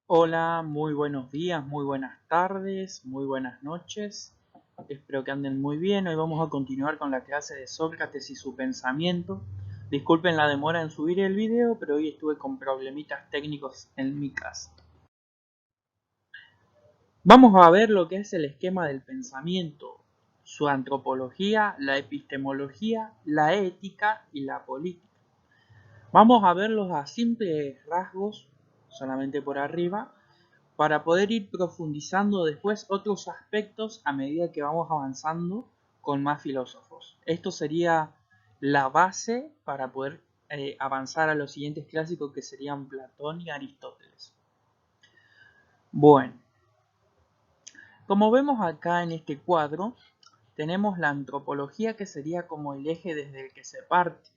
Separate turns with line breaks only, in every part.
Hola, muy buenos días, muy buenas tardes, muy buenas noches. Espero que anden muy bien. Hoy vamos a continuar con la clase de Sócrates y su pensamiento. Disculpen la demora en subir el video, pero hoy estuve con problemitas técnicos en mi casa. Vamos a ver lo que es el esquema del pensamiento, su antropología, la epistemología, la ética y la política. Vamos a verlos a simples rasgos, solamente por arriba, para poder ir profundizando después otros aspectos a medida que vamos avanzando con más filósofos. Esto sería la base para poder avanzar a los siguientes clásicos que serían Platón y Aristóteles. Bueno, como vemos acá en este cuadro, tenemos la antropología que sería como el eje desde el que se parte.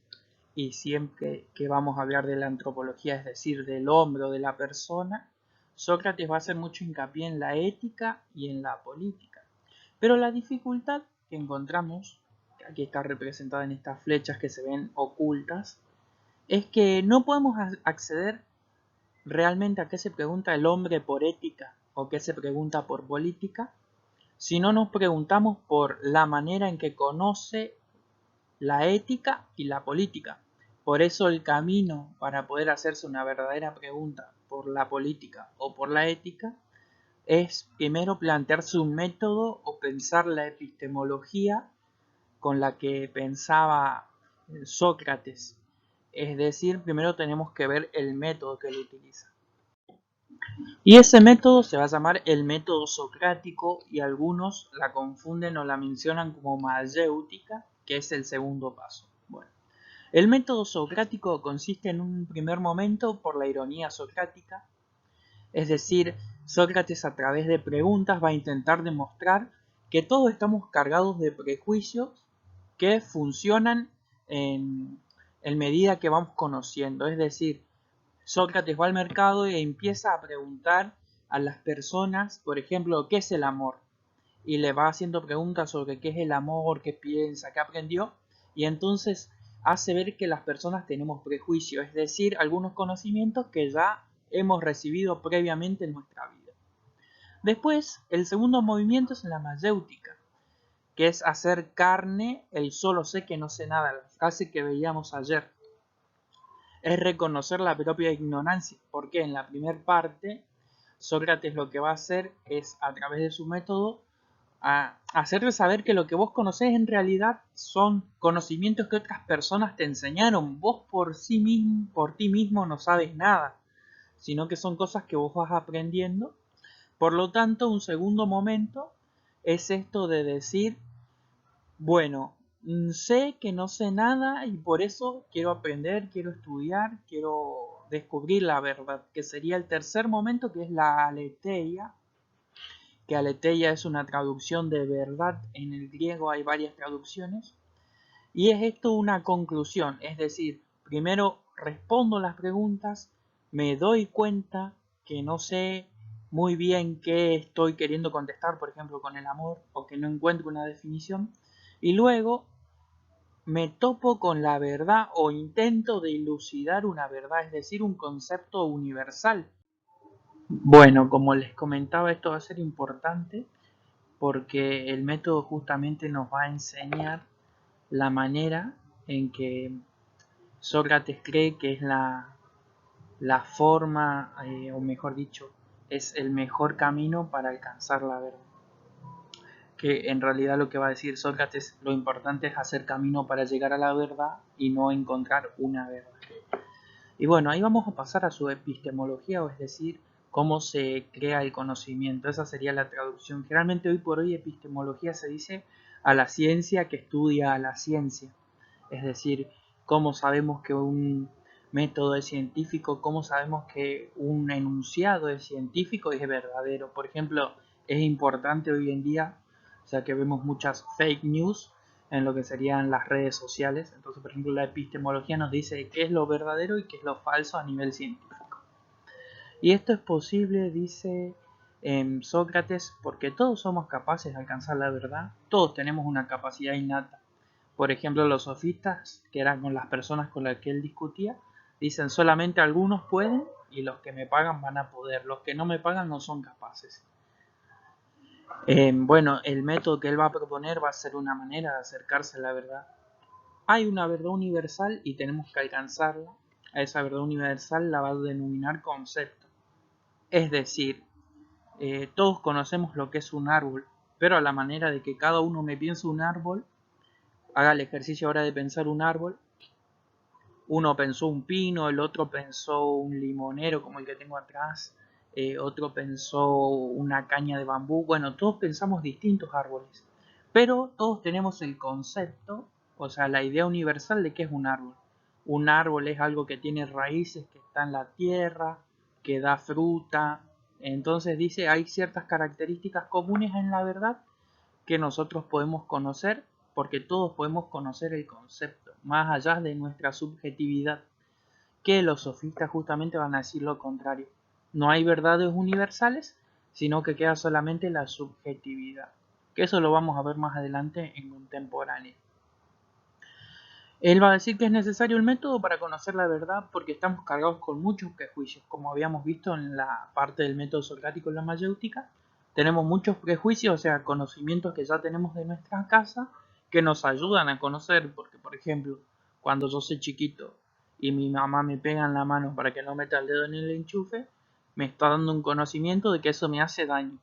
Y siempre que vamos a hablar de la antropología, es decir, del hombre o de la persona, Sócrates va a hacer mucho hincapié en la ética y en la política. Pero la dificultad que encontramos, que aquí está representada en estas flechas que se ven ocultas, es que no podemos acceder realmente a qué se pregunta el hombre por ética o qué se pregunta por política, si no nos preguntamos por la manera en que conoce la ética y la política. Por eso el camino para poder hacerse una verdadera pregunta por la política o por la ética es primero plantearse un método o pensar la epistemología con la que pensaba Sócrates. Es decir, primero tenemos que ver el método que él utiliza. Y ese método se va a llamar el método socrático y algunos la confunden o la mencionan como mayéutica, que es el segundo paso. Bueno, el método socrático consiste en un primer momento por la ironía socrática, es decir, Sócrates a través de preguntas va a intentar demostrar que todos estamos cargados de prejuicios que funcionan en medida que vamos conociendo, es decir, Sócrates va al mercado e empieza a preguntar a las personas, por ejemplo, ¿qué es el amor? Y le va haciendo preguntas sobre qué es el amor, qué piensa, qué aprendió, y entonces hace ver que las personas tenemos prejuicios, es decir, algunos conocimientos que ya hemos recibido previamente en nuestra vida. Después, el segundo movimiento es la mayéutica, que es hacer carne el solo sé que no sé nada, la frase que veíamos ayer. Es reconocer la propia ignorancia, porque en la primera parte Sócrates lo que va a hacer es, a través de su método, a hacerte saber que lo que vos conocés en realidad son conocimientos que otras personas te enseñaron. Vos por ti mismo no sabes nada, sino que son cosas que vos vas aprendiendo. Por lo tanto, un segundo momento es esto de decir, bueno, sé que no sé nada y por eso quiero aprender, quiero estudiar, quiero descubrir la verdad, que sería el tercer momento, que es la aletheia, que aletheia es una traducción de verdad, en el griego hay varias traducciones, y es esto una conclusión, es decir, primero respondo las preguntas, me doy cuenta que no sé muy bien qué estoy queriendo contestar, por ejemplo, con el amor, o que no encuentro una definición, y luego me topo con la verdad o intento de dilucidar una verdad, es decir, un concepto universal. Bueno, como les comentaba, esto va a ser importante porque el método justamente nos va a enseñar la manera en que Sócrates cree que es la forma, o mejor dicho, es el mejor camino para alcanzar la verdad. Que en realidad lo que va a decir Sócrates, lo importante es hacer camino para llegar a la verdad y no encontrar una verdad. Y bueno, ahí vamos a pasar a su epistemología, o es decir, cómo se crea el conocimiento. Esa sería la traducción. Generalmente hoy por hoy epistemología se dice a la ciencia que estudia a la ciencia. Es decir, cómo sabemos que un método es científico, cómo sabemos que un enunciado es científico y es verdadero. Por ejemplo, es importante hoy en día, ya que vemos muchas fake news en lo que serían las redes sociales. Entonces, por ejemplo, la epistemología nos dice qué es lo verdadero y qué es lo falso a nivel científico. Y esto es posible, dice Sócrates, porque todos somos capaces de alcanzar la verdad, todos tenemos una capacidad innata. Por ejemplo, los sofistas, que eran con las personas con las que él discutía, Dicen solamente algunos pueden y los que me pagan van a poder, los que no me pagan no son capaces. Bueno, el método que él va a proponer va a ser una manera de acercarse a la verdad. Hay una verdad universal y tenemos que alcanzarla. A esa verdad universal la va a denominar concepto. Es decir, todos conocemos lo que es un árbol, pero a la manera de que cada uno me piense un árbol, haga el ejercicio ahora de pensar un árbol. Uno pensó un pino, el otro pensó un limonero como el que tengo atrás, otro pensó una caña de bambú. Bueno, todos pensamos distintos árboles, pero todos tenemos el concepto, o sea, la idea universal de qué es un árbol. Un árbol es algo que tiene raíces, que está en la tierra, que da fruta. Entonces dice, hay ciertas características comunes en la verdad que nosotros podemos conocer, porque todos podemos conocer el concepto, más allá de nuestra subjetividad, que los sofistas justamente van a decir lo contrario. No hay verdades universales, sino que queda solamente la subjetividad, que eso lo vamos a ver más adelante en Contemporáneo. Él va a decir que es necesario el método para conocer la verdad porque estamos cargados con muchos prejuicios, como habíamos visto en la parte del método socrático en la mayéutica. Tenemos muchos prejuicios, o sea, conocimientos que ya tenemos de nuestra casa que nos ayudan a conocer, porque por ejemplo, cuando yo soy chiquito y mi mamá me pega en la mano para que no meta el dedo en el enchufe, me está dando un conocimiento de que eso me hace daño.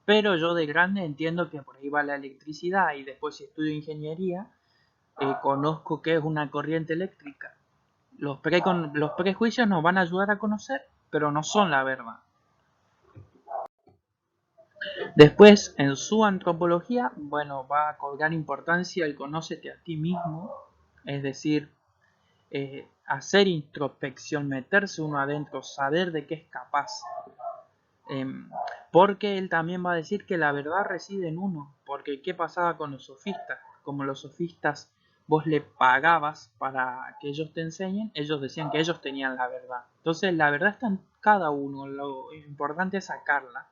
Pero yo de grande entiendo que por ahí va la electricidad y después si estudio ingeniería, conozco qué es una corriente eléctrica. Los prejuicios nos van a ayudar a conocer, pero no son la verdad. Después, en su antropología, bueno, va a cobrar importancia el conócete a ti mismo, es decir, hacer introspección, meterse uno adentro, saber de qué es capaz. Porque él también va a decir que la verdad reside en uno, porque ¿qué pasaba con los sofistas? Como los sofistas vos le pagabas para que ellos te enseñen, ellos decían que ellos tenían la verdad. Entonces la verdad está en cada uno, lo importante es sacarla.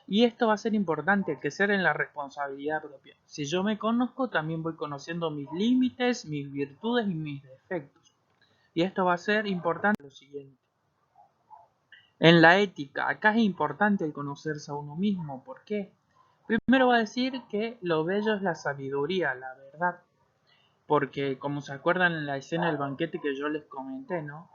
Y esto va a ser importante, que ser en la responsabilidad propia. Si yo me conozco, también voy conociendo mis límites, mis virtudes y mis defectos. Y esto va a ser importante lo siguiente. En la ética, acá es importante el conocerse a uno mismo. ¿Por qué? Primero va a decir que lo bello es la sabiduría, la verdad. Porque como se acuerdan en la escena del banquete que yo les comenté, ¿no?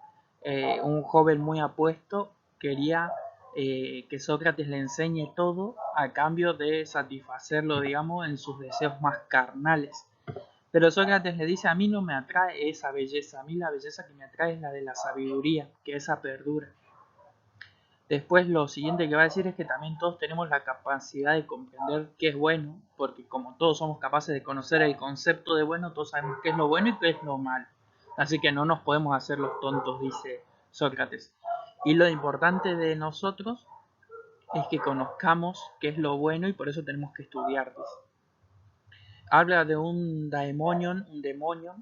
Un joven muy apuesto quería que Sócrates le enseñe todo a cambio de satisfacerlo, digamos, en sus deseos más carnales. Pero Sócrates le dice, a mí no me atrae esa belleza, a mí la belleza que me atrae es la de la sabiduría, que esa perdura. Después lo siguiente que va a decir es que también todos tenemos la capacidad de comprender qué es bueno, porque como todos somos capaces de conocer el concepto de bueno, todos sabemos qué es lo bueno y qué es lo malo. Así que no nos podemos hacer los tontos, dice Sócrates. Y lo importante de nosotros es que conozcamos qué es lo bueno y por eso tenemos que estudiar, dice. Habla de un demonio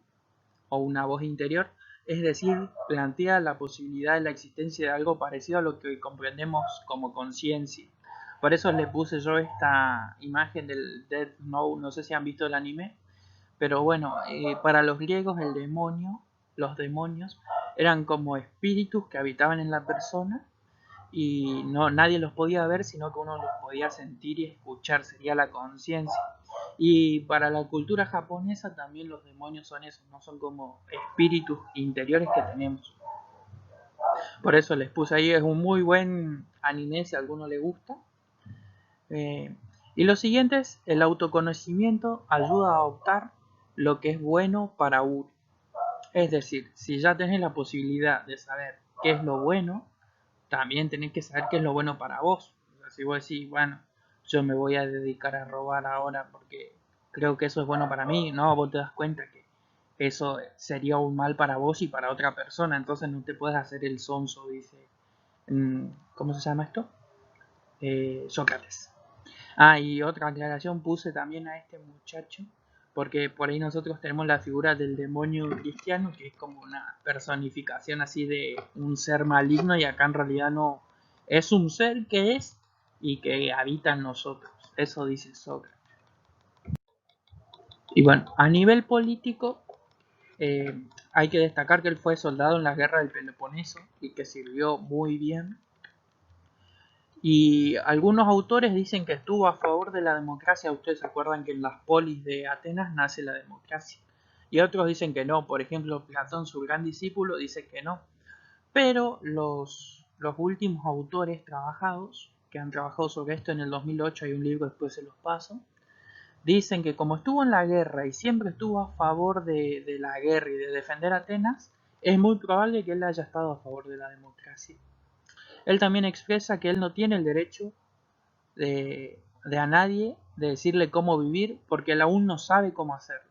o una voz interior, es decir, plantea la posibilidad de la existencia de algo parecido a lo que comprendemos como conciencia. Por eso le puse yo esta imagen del Death Note, no sé si han visto el anime, pero bueno, para los griegos el demonio, los demonios, eran como espíritus que habitaban en la persona y no nadie los podía ver, sino que uno los podía sentir y escuchar, sería la conciencia. Y para la cultura japonesa también los demonios son eso, no son como espíritus interiores que tenemos. Por eso les puse ahí, es un muy buen anime si a alguno le gusta. Y lo siguiente es, el autoconocimiento ayuda a optar lo que es bueno para uno. Es decir, si ya tenés la posibilidad de saber qué es lo bueno, también tenés que saber qué es lo bueno para vos. O sea, si vos decís, bueno, yo me voy a dedicar a robar ahora porque creo que eso es bueno para mí, no, vos te das cuenta que eso sería un mal para vos y para otra persona, entonces no te puedes hacer el sonso, dice, ¿cómo se llama esto? Sócrates. Ah, y otra aclaración puse también a este muchacho, porque por ahí nosotros tenemos la figura del demonio cristiano, que es como una personificación así de un ser maligno, y acá en realidad no, es un ser que es y que habita en nosotros. Eso dice Sócrates. Y bueno, a nivel político, Hay que destacar que él fue soldado en la guerra del Peloponeso y que sirvió muy bien. Y algunos autores dicen que estuvo a favor de la democracia. Ustedes se acuerdan que en las polis de Atenas nace la democracia. Y otros dicen que no. Por ejemplo, Platón, su gran discípulo, dice que no. Pero los últimos autores trabajados, que han trabajado sobre esto en el 2008, hay un libro, después se los paso, dicen que como estuvo en la guerra y siempre estuvo a favor de la guerra y de defender a Atenas, es muy probable que él haya estado a favor de la democracia. Él también expresa que él no tiene el derecho de a nadie de decirle cómo vivir porque él aún no sabe cómo hacerlo.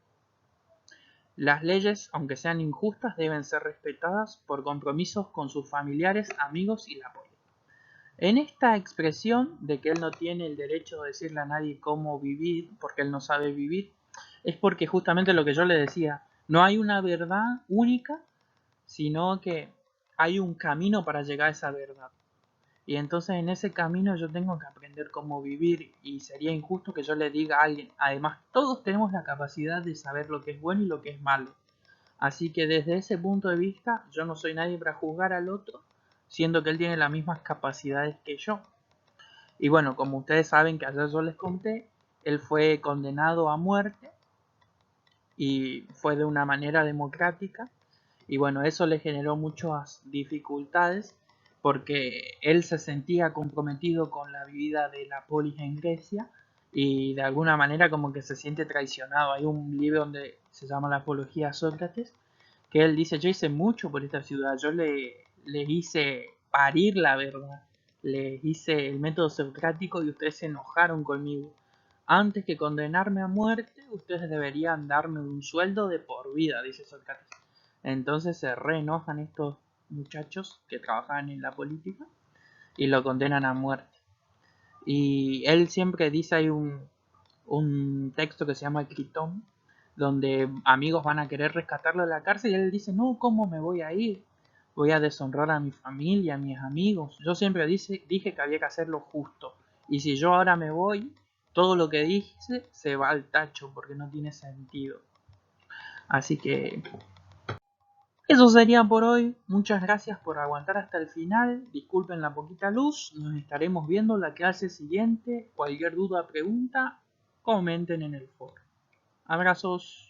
Las leyes, aunque sean injustas, deben ser respetadas por compromisos con sus familiares, amigos y la polis. En esta expresión de que él no tiene el derecho de decirle a nadie cómo vivir porque él no sabe vivir, es porque justamente lo que yo le decía, no hay una verdad única, sino que hay un camino para llegar a esa verdad. Y entonces en ese camino yo tengo que aprender cómo vivir y sería injusto que yo le diga a alguien. Además, todos tenemos la capacidad de saber lo que es bueno y lo que es malo. Así que desde ese punto de vista yo no soy nadie para juzgar al otro, siendo que él tiene las mismas capacidades que yo. Y bueno, como ustedes saben que ayer yo les conté, él fue condenado a muerte y fue de una manera democrática. Y bueno, eso le generó muchas dificultades porque él se sentía comprometido con la vida de la polis en Grecia y de alguna manera como que se siente traicionado. Hay un libro donde se llama La Apología a Sócrates, que él dice, yo hice mucho por esta ciudad, yo le hice parir la verdad, les hice el método socrático y ustedes se enojaron conmigo. Antes que condenarme a muerte, ustedes deberían darme un sueldo de por vida, dice Sócrates. Entonces se reenojan estos muchachos que trabajan en la política y lo condenan a muerte. Y él siempre dice, hay un texto que se llama Critón, donde amigos van a querer rescatarlo de la cárcel y él dice, no, ¿cómo me voy a ir? Voy a deshonrar a mi familia, a mis amigos. Yo siempre dije que había que hacer lo justo. Y si yo ahora me voy, todo lo que dije se va al tacho porque no tiene sentido. Así que eso sería por hoy. Muchas gracias por aguantar hasta el final. Disculpen la poquita luz. Nos estaremos viendo la clase siguiente. Cualquier duda o pregunta, comenten en el foro. Abrazos.